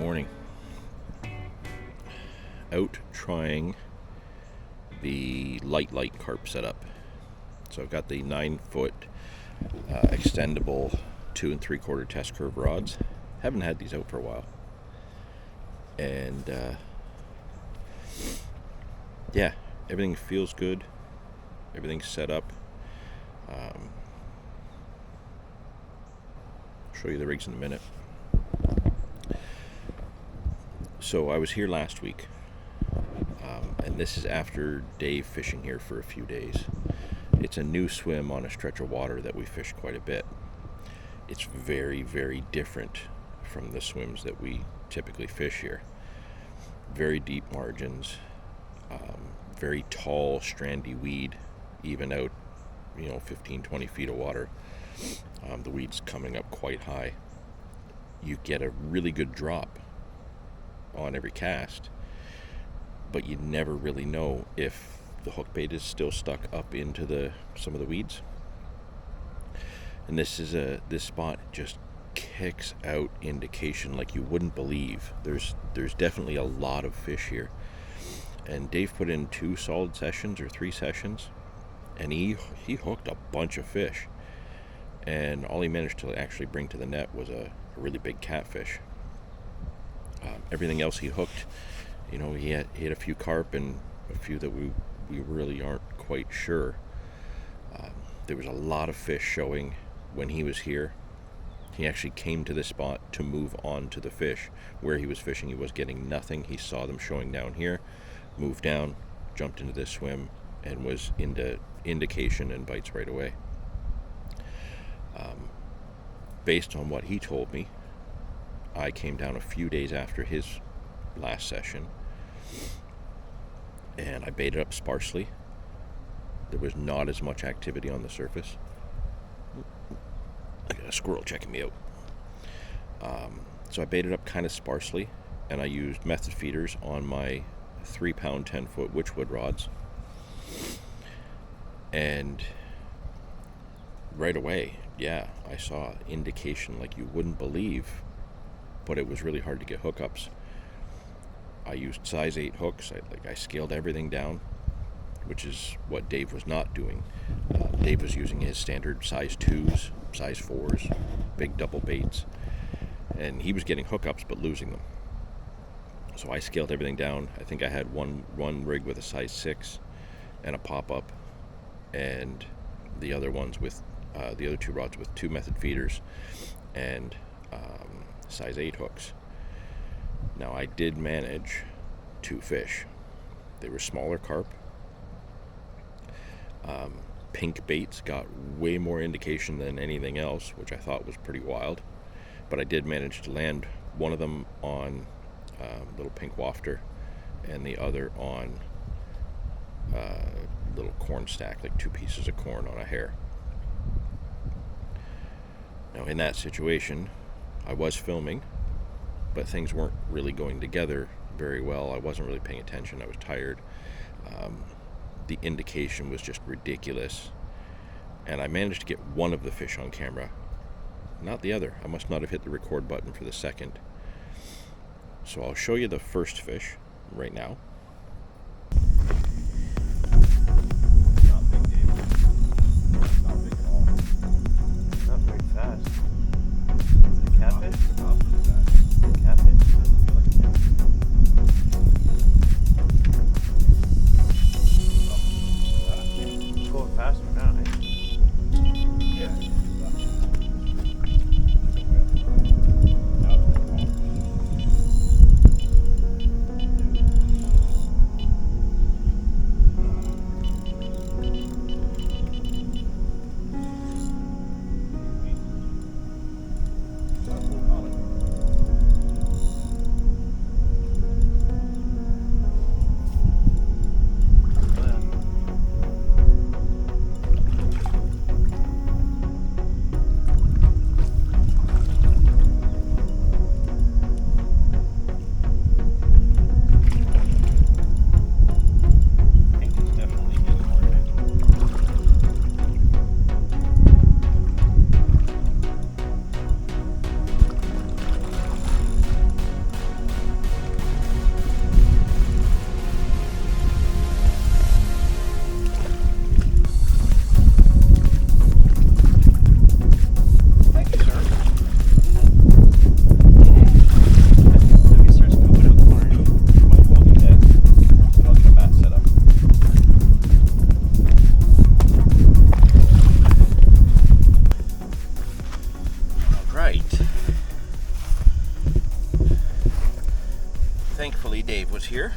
morning. Out trying the light carp setup. So I've got the 9-foot extendable 2 3/4 test curve rods. Haven't had these out for a while. And yeah, everything feels good. Everything's set up. Show you the rigs in a minute. So I was here last week, and this is after Dave fishing here for a few days. It's a new swim on a stretch of water that we fish quite a bit. It's very, very different from the swims that we typically fish here. Very deep margins, very tall, strandy weed, even out, 15, 20 feet of water. The weed's coming up quite high. You get a really good drop on every cast, but you never really know if the hook bait is still stuck up into some of the weeds. And this spot just kicks out indication like you wouldn't believe. There's definitely a lot of fish here, and Dave put in 2 solid sessions or 3 sessions, and he hooked a bunch of fish, and all he managed to actually bring to the net was a really big catfish. Everything else he hooked, he had a few carp and a few that we really aren't quite sure. There was a lot of fish showing when he was here. He actually came to this spot to move on to the fish. Where he was fishing, he was getting nothing. He saw them showing down here, moved down, jumped into this swim, and was into indication and bites right away. Based on what he told me, I came down a few days after his last session, and I baited up sparsely. There was not as much activity on the surface. I got a squirrel checking me out. So I baited up kind of sparsely, and I used method feeders on my 3-pound 10-foot witchwood rods. And right away, yeah, I saw indication like you wouldn't believe, but it was really hard to get hookups. I used size 8 hooks. I scaled everything down, which is what Dave was not doing. Dave was using his standard size 2s, size 4s, big double baits, and he was getting hookups but losing them. So I scaled everything down. I think I had one rig with a size 6 and a pop-up, and the other ones with the other 2 rods with 2 method feeders and size 8 hooks. Now I did manage 2 fish. They were smaller carp. Pink baits got way more indication than anything else, which I thought was pretty wild. But I did manage to land one of them on little pink wafter, and the other on little corn stack, like 2 pieces of corn on a hair. Now in that situation, I was filming, but things weren't really going together very well. I wasn't really paying attention. I was tired. The indication was just ridiculous, and I managed to get one of the fish on camera, not the other. I must not have hit the record button for the second. So I'll show you the first fish right now. Not big, Dave. Not big at all. Not very fast. Is it a catfish? Not too bad. Catfish? Doesn't feel like a catfish. It's going faster now, eh? Yeah. Now it's been long. was here.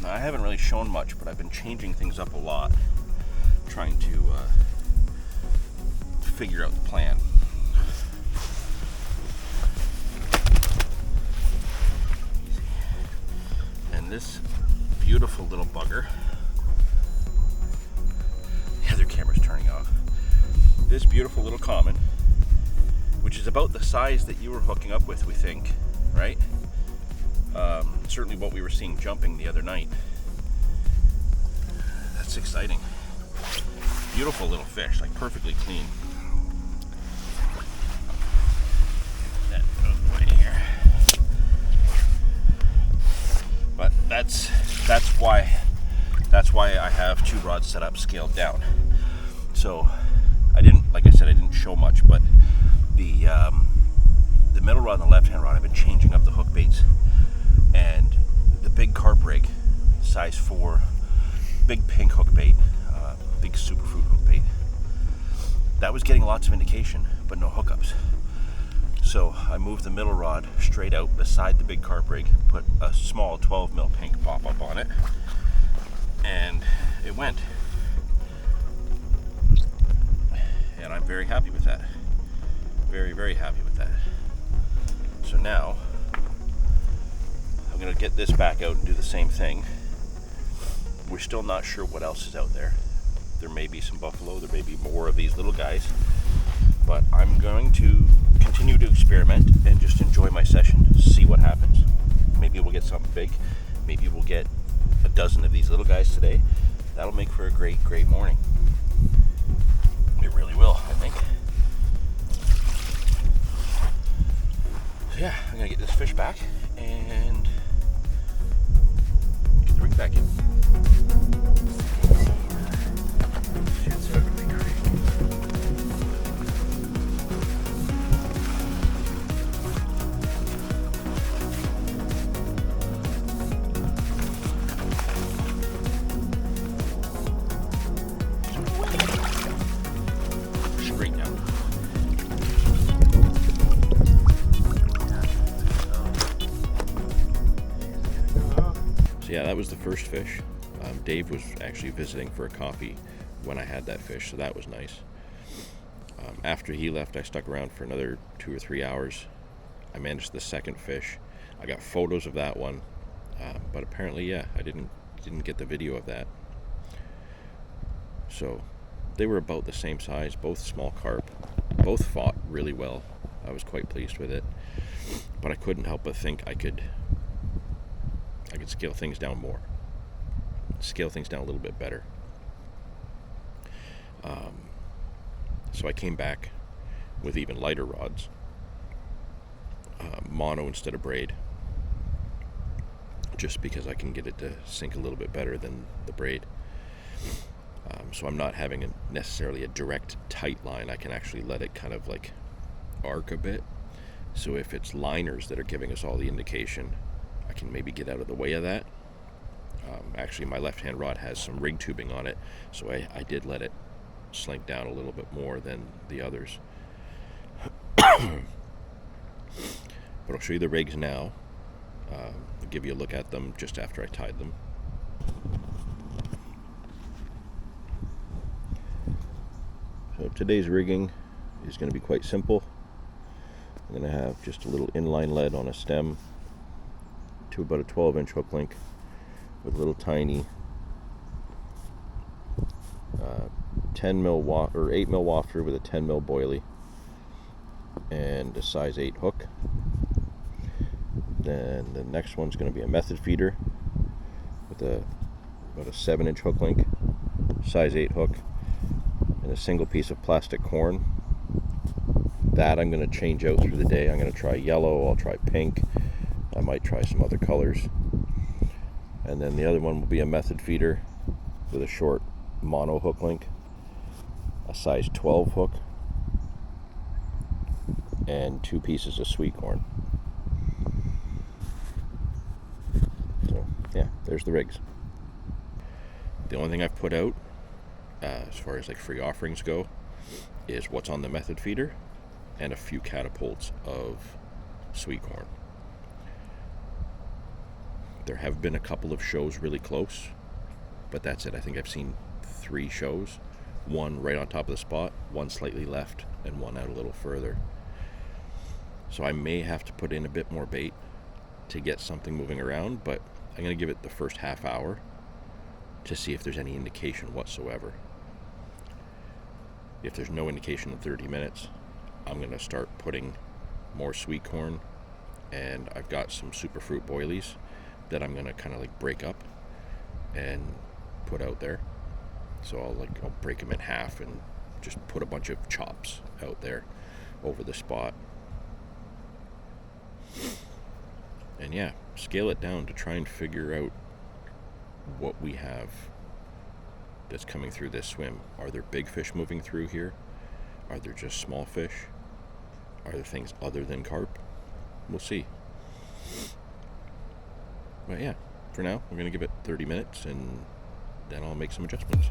Now, I haven't really shown much, but I've been changing things up a lot, trying to figure out the plan. And this beautiful little bugger, the other camera's turning off. This beautiful little common, which is about the size that you were hooking up with, we think, right? Certainly what we were seeing jumping the other night. That's exciting. Beautiful little fish, like perfectly clean. That goes away here. But that's why I have two rods set up, scaled down. So I didn't show much, but the middle rod and the left hand rod, I've been changing up the hook baits, and the big carp rig, size 4, big pink hook bait, big superfruit hook bait, that was getting lots of indication, but no hookups. So I moved the middle rod straight out beside the big carp rig, put a small 12 mil pink pop up on it, and it went. And I'm very happy with that. Very, very happy with that. So now I'm going to get this back out and do the same thing. We're still not sure what else is out there. There may be some buffalo, there may be more of these little guys, but I'm going to continue to experiment and just enjoy my session, see what happens. Maybe we'll get something big. Maybe we'll get a dozen of these little guys today. That'll make for a great, great morning. It really will, I think. So yeah, I'm gonna get this fish back and get the rig back in. Shit's ugly creek. Straight down. So yeah, that was the first fish. Dave was actually visiting for a coffee when I had that fish, so that was nice. After he left, I stuck around for another 2 or 3 hours. I managed the second fish. I got photos of that one, but apparently, yeah, I didn't get the video of that. So they were about the same size, both small carp. Both fought really well. I was quite pleased with it, but I couldn't help but think I could scale things down more, scale things down a little bit better. So I came back with even lighter rods, mono instead of braid, just because I can get it to sink a little bit better than the braid. So I'm not having necessarily a direct tight line. I can actually let it kind of like arc a bit. So if it's liners that are giving us all the indication, I can maybe get out of the way of that. Actually, my left-hand rod has some rig tubing on it, so I did let it slink down a little bit more than the others. But I'll show you the rigs now. I'll give you a look at them just after I tied them. So today's rigging is going to be quite simple. I'm going to have just a little inline lead on a stem to about a 12-inch hook link with a little tiny 10 mil or 8 mil wafter with a 10 mil boilie and a size 8 hook. Then the next one's going to be a method feeder with about a 7-inch hook link, size 8 hook, and a single piece of plastic corn. That I'm going to change out through the day. I'm going to try yellow, I'll try pink, I might try some other colors. And then the other one will be a method feeder with a short mono hook link, a size 12 hook, and 2 pieces of sweet corn. So yeah, there's the rigs. The only thing I've put out as far as like free offerings go is what's on the method feeder and a few catapults of sweet corn. There have been a couple of shows really close, but that's it. I think I've seen 3 shows. One right on top of the spot, one slightly left, and one out a little further. So I may have to put in a bit more bait to get something moving around, but I'm going to give it the first half hour to see if there's any indication whatsoever. If there's no indication in 30 minutes, I'm going to start putting more sweet corn, and I've got some superfruit boilies that I'm going to kind of like break up and put out there. So I'll break them in half and just put a bunch of chops out there over the spot. And yeah, scale it down to try and figure out what we have that's coming through this swim. Are there big fish moving through here? Are there just small fish? Are there things other than carp? We'll see. But yeah, for now, we're going to give it 30 minutes and then I'll make some adjustments.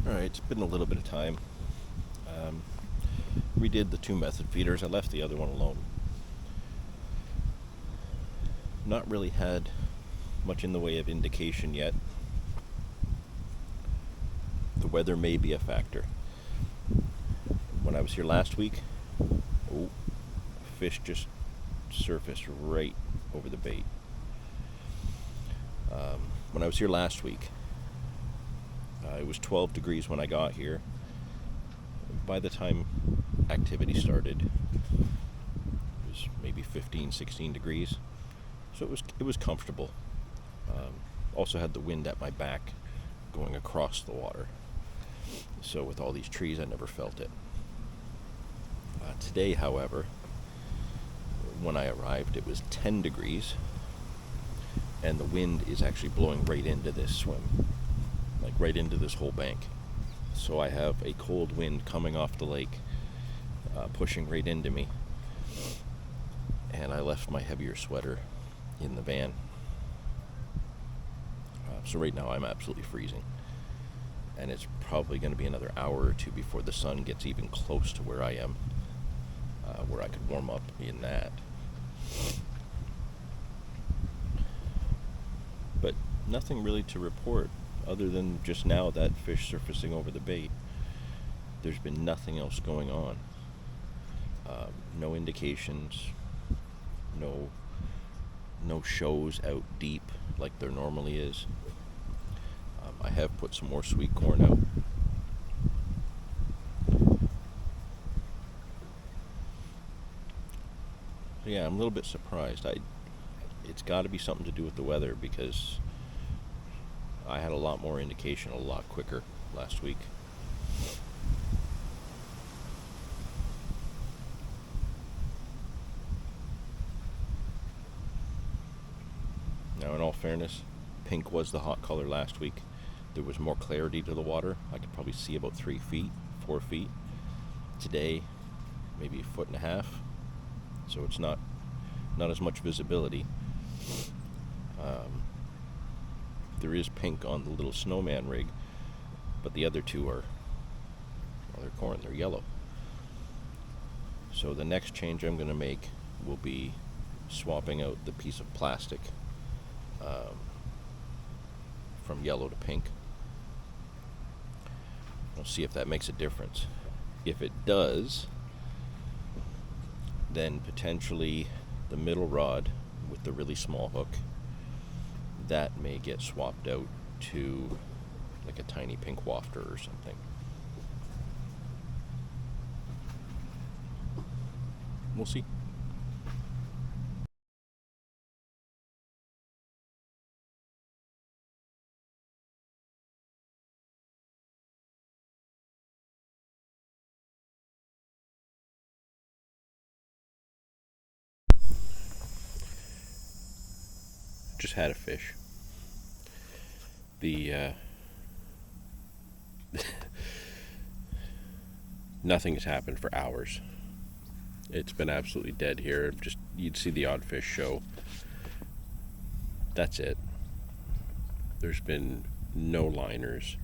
Alright, it's been a little bit of time. Redid the 2 method feeders. I left the other one alone. Not really had much in the way of indication yet. The weather may be a factor. When I was here last week, fish just surfaced right over the bait. When I was here last week, it was 12 degrees when I got here. By the time activity started, it was maybe 15, 16 degrees. So it was comfortable. Also had the wind at my back going across the water. So with all these trees, I never felt it. Today, however, when I arrived, it was 10 degrees, and the wind is actually blowing right into this swim, like right into this whole bank. So I have a cold wind coming off the lake, pushing right into me, and I left my heavier sweater in the van. So right now I'm absolutely freezing, and it's probably going to be another hour or two before the sun gets even close to where I am, where I could warm up in that. But nothing really to report other than just now that fish surfacing over the bait. There's been nothing else going on. No indications, no shows out deep like there normally is. I have put some more sweet corn out. Yeah, I'm a little bit surprised. It's got to be something to do with the weather, because I had a lot more indication a lot quicker last week. Now, in all fairness, pink was the hot color last week. There was more clarity to the water. I could probably see about 3 feet, 4 feet. Today, maybe 1.5 feet. So it's not as much visibility. There is pink on the little snowman rig, but the other two are, well, they're corn, they're yellow. So the next change I'm going to make will be swapping out the piece of plastic from yellow to pink. I'll see if that makes a difference. If it does, then potentially the middle rod with the really small hook, that may get swapped out to like a tiny pink wafter or something. We'll see. Just had a fish. The nothing has happened for hours. It's been absolutely dead here. Just you'd see the odd fish show. That's it. There's been no liners,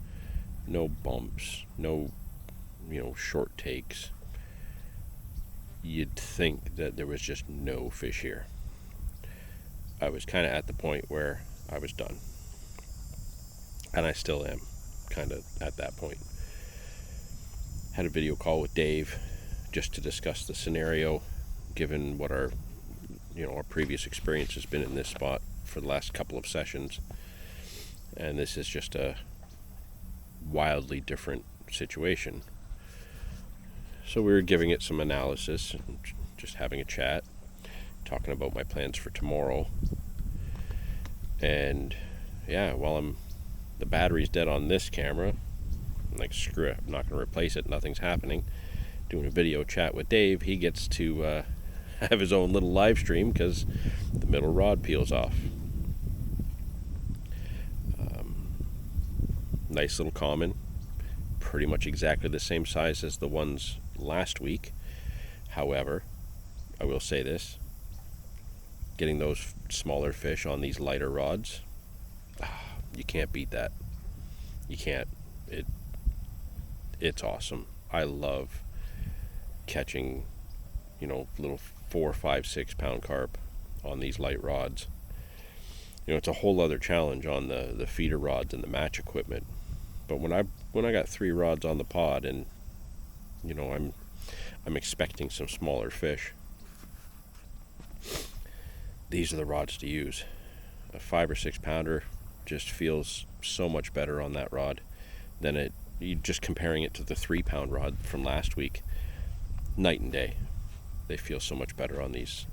no bumps, no short takes. You'd think that there was just no fish here. I was kind of at the point where I was done. And I still am kind of at that point. Had a video call with Dave just to discuss the scenario, given what our previous experience has been in this spot for the last couple of sessions. And this is just a wildly different situation. So we were giving it some analysis and just having a chat, talking about my plans for tomorrow. And yeah, while the battery's dead on this camera, I'm like, screw it, I'm not going to replace it, nothing's happening. Doing a video chat with Dave, he gets to have his own little live stream because the middle rod peels off. Nice little common, pretty much exactly the same size as the ones last week. However, I will say this, getting those smaller fish on these lighter rods, you can't beat that. You can't. It's awesome. I love catching little 4, 5, 6 pound carp on these light rods. It's a whole other challenge on the feeder rods and the match equipment. But when I got 3 rods on the pod and I'm expecting some smaller fish, these are the rods to use. A 5 or 6 pounder just feels so much better on that rod than you just comparing it to the 3 pound rod from last week. Night and day. They feel so much better on these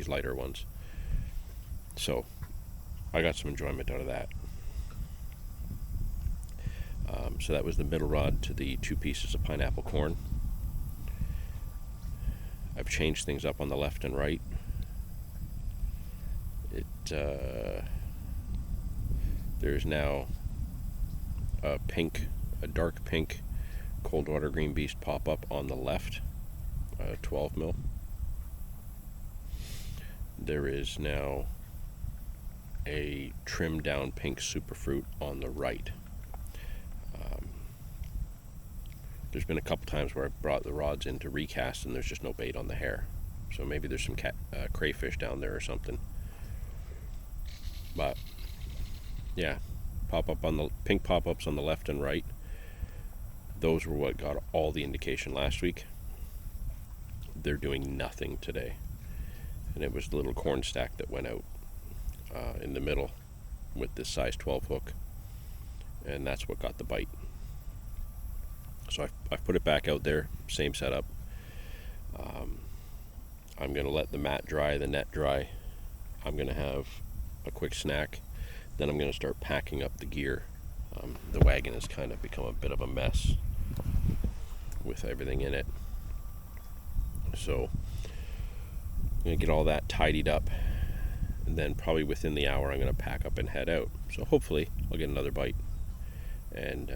lighter ones. So I got some enjoyment out of that. So that was the middle rod to the 2 pieces of pineapple corn. I've changed things up on the left and right. There's now a dark pink cold water green beast pop-up on the left, 12 mil. There is now a trimmed down pink superfruit on the right. There's been a couple times where I've brought the rods in to recast and there's just no bait on the hair. So maybe there's some crayfish down there or something. But yeah, pink pop-ups on the left and right. Those were what got all the indication last week. They're doing nothing today. And it was the little corn stack that went out in the middle with this size 12 hook. And that's what got the bite. So I've put it back out there, same setup. I'm going to let the mat dry, the net dry. I'm going to have a quick snack. Then I'm going to start packing up the gear. The wagon has kind of become a bit of a mess with everything in it. So I'm going to get all that tidied up. And then probably within the hour I'm going to pack up and head out. So hopefully I'll get another bite. And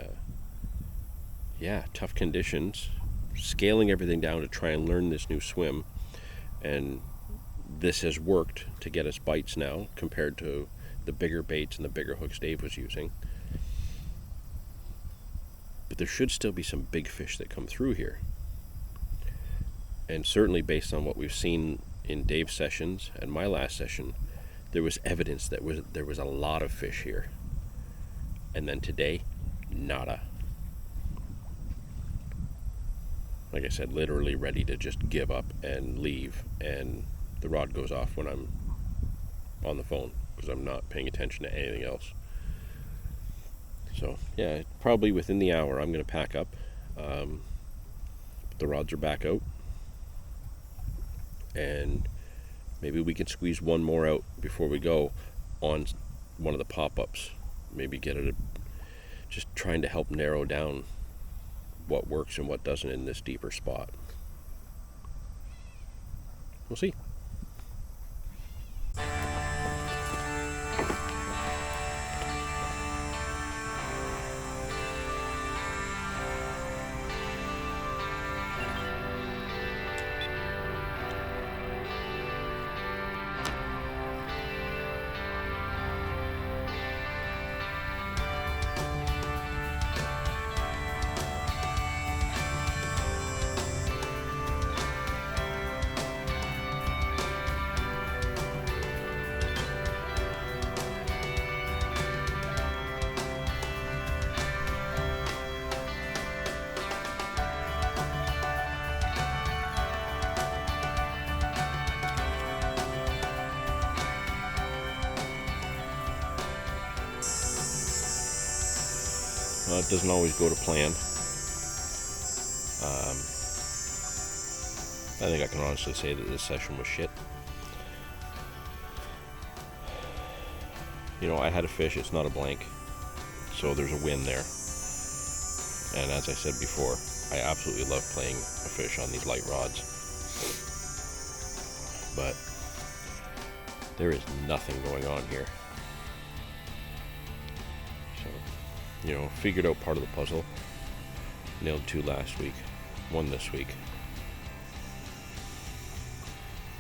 yeah, tough conditions. Scaling everything down to try and learn this new swim. And this has worked to get us bites now compared to the bigger baits and the bigger hooks Dave was using. But there should still be some big fish that come through here. And certainly based on what we've seen in Dave's sessions and my last session, there was evidence that there was a lot of fish here. And then today, nada. like I said, literally ready to just give up and leave, and the rod goes off when I'm on the phone because I'm not paying attention to anything else. So yeah, probably within the hour I'm going to pack up. The rods are back out, and maybe we can squeeze one more out before we go on one of the pop-ups. Maybe get it, just trying to help narrow down what works and what doesn't in this deeper spot. We'll see. It doesn't always go to plan. I think I can honestly say that this session was shit. You know, I had a fish, it's not a blank, so there's a win there. And as I said before, I absolutely love playing a fish on these light rods. But there is nothing going on here. So, you know, figured out part of the puzzle. Nailed 2 last week, 1 this week.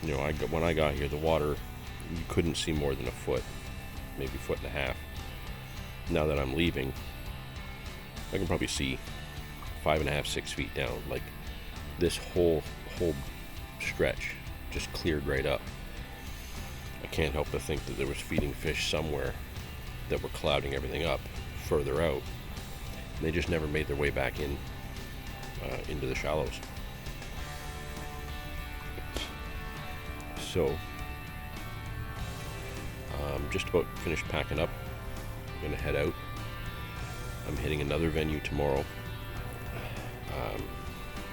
You know, when I got here, the water, you couldn't see more than a foot, maybe 1.5 feet. Now that I'm leaving, I can probably see 5.5, 6 feet down. Like, this whole stretch just cleared right up. I can't help but think that there was feeding fish somewhere that were clouding everything up further out. And they just never made their way back in into the shallows. So, just about finished packing up. I'm gonna head out. I'm hitting another venue tomorrow.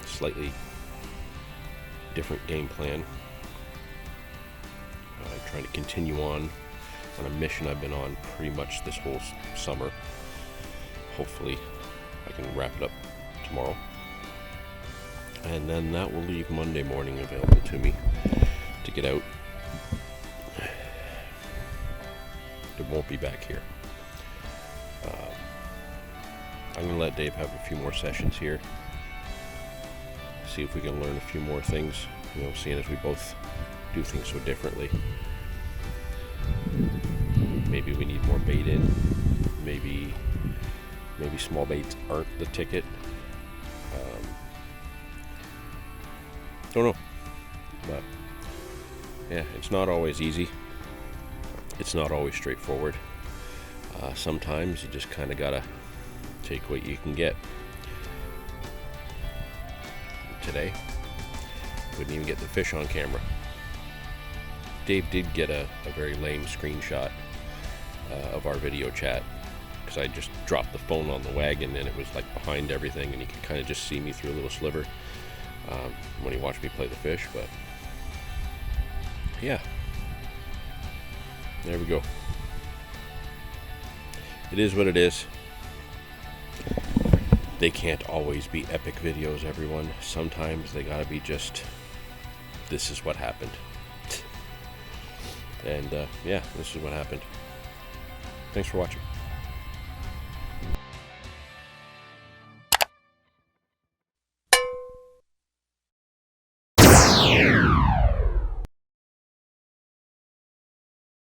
Slightly different game plan. Trying to continue on a mission I've been on pretty much this whole summer. Hopefully I can wrap it up tomorrow. And then that will leave Monday morning available to me to get out. It won't be back here. I'm going to let Dave have a few more sessions here. See if we can learn a few more things. You know, seeing as we both do things so differently. Maybe we need more bait in. Maybe small baits aren't the ticket. Don't know. But yeah, it's not always easy. It's not always straightforward. Sometimes you just kind of gotta take what you can get. Today, couldn't even get the fish on camera. Dave did get a very lame screenshot of our video chat because I just dropped the phone on the wagon and it was like behind everything and you could kind of just see me through a little sliver when he watched me play the fish. But yeah, there we go. It is what it is. They can't always be epic videos, everyone. Sometimes they gotta be just, this is what happened. And yeah, this is what happened. Thanks for watching.